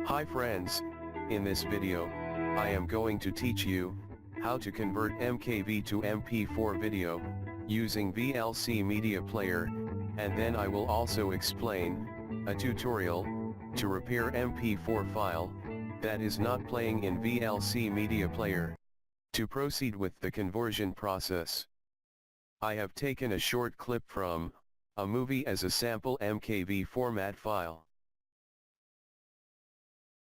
Hi friends, in this video, I am going to teach you how to convert MKV to MP4 video using VLC media player, and then I will also explain a tutorial to repair MP4 file that is not playing in VLC media player. To proceed with the conversion process, I have taken a short clip from a movie as a sample MKV format file.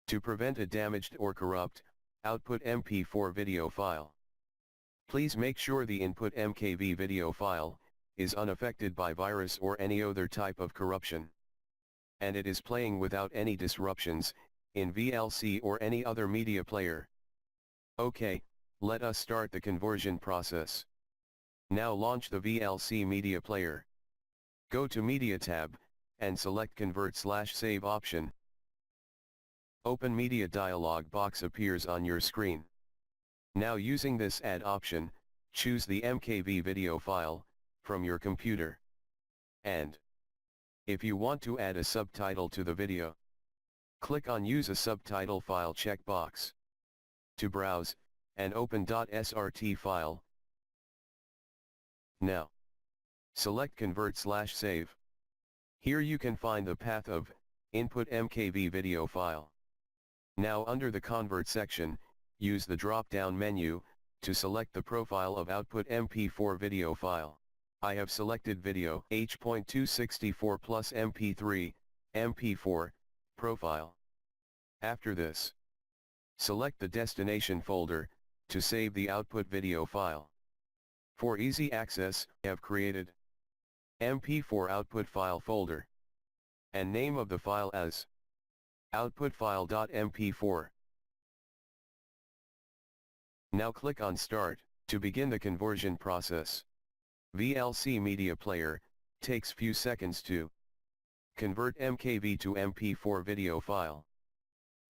To prevent a damaged or corrupt output MP4 video file, please make sure the input MKV video file is unaffected by virus or any other type of corruption, and it is playing without any disruptions in VLC or any other media player. Okay, let us start the conversion process. Now launch the VLC media player. Go to Media tab, and select Convert/Save option. Open Media dialog box appears on your screen. Now using this Add option, choose the MKV video file from your computer. And if you want to add a subtitle to the video, click on Use a Subtitle File checkbox. To browse, and open .srt file. Now, select Convert/Save. Here you can find the path of input MKV video file. Now under the Convert section, use the drop-down menu to select the profile of output MP4 video file. I have selected video H.264 plus MP3, MP4, profile. After this, select the destination folder to save the output video file. For easy access, I have created MP4 output file folder, and name of the file as outputfile.mp4. Now click on Start to begin the conversion process. VLC media player takes few seconds to convert MKV to MP4 video file.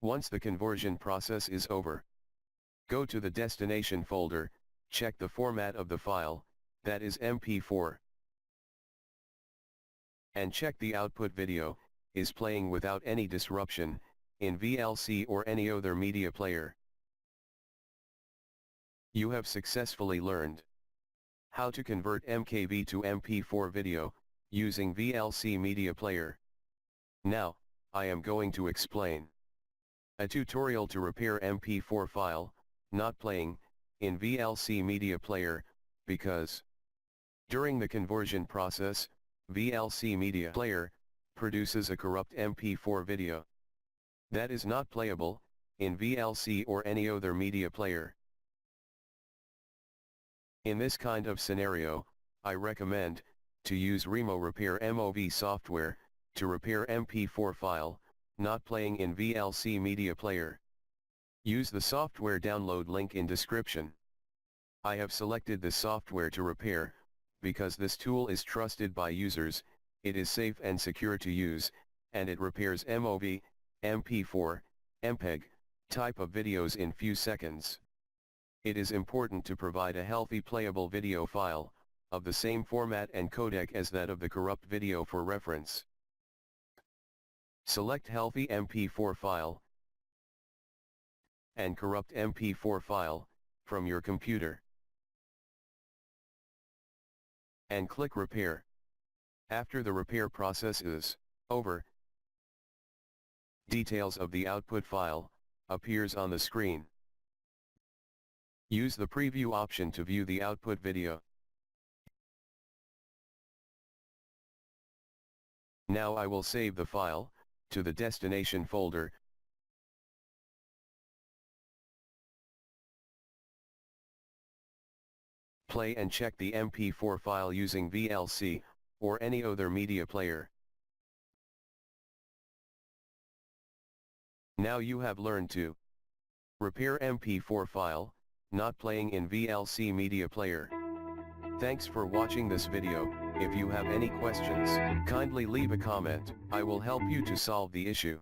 Once the conversion process is over, go to the destination folder, check the format of the file, that is MP4, and check the output video is playing without any disruption in VLC or any other media player. You have successfully learned how to convert MKV to MP4 video using VLC media player. Now, I am going to explain a tutorial to repair MP4 file not playing in VLC media player, because during the conversion process, VLC media player produces a corrupt MP4 video that is not playable in VLC or any other media player. In this kind of scenario, I recommend to use Remo Repair MOV software to repair MP4 file not playing in VLC media player. Use the software download link in description. I have selected this software to repair because this tool is trusted by users, it is safe and secure to use, and it repairs MOV, MP4, MPEG type of videos in few seconds. It is important to provide a healthy playable video file of the same format and codec as that of the corrupt video for reference. Select healthy MP4 file and corrupt MP4 file from your computer, and click Repair. After the repair process is over, details of the output file appears on the screen. Use the preview option to view the output video. Now I will save the file to the destination folder. Play and check the MP4 file using VLC or any other media player. Now you have learned to repair MP4 file not playing in VLC media player. Thanks for watching this video. If you have any questions, kindly leave a comment. I will help you to solve the issue.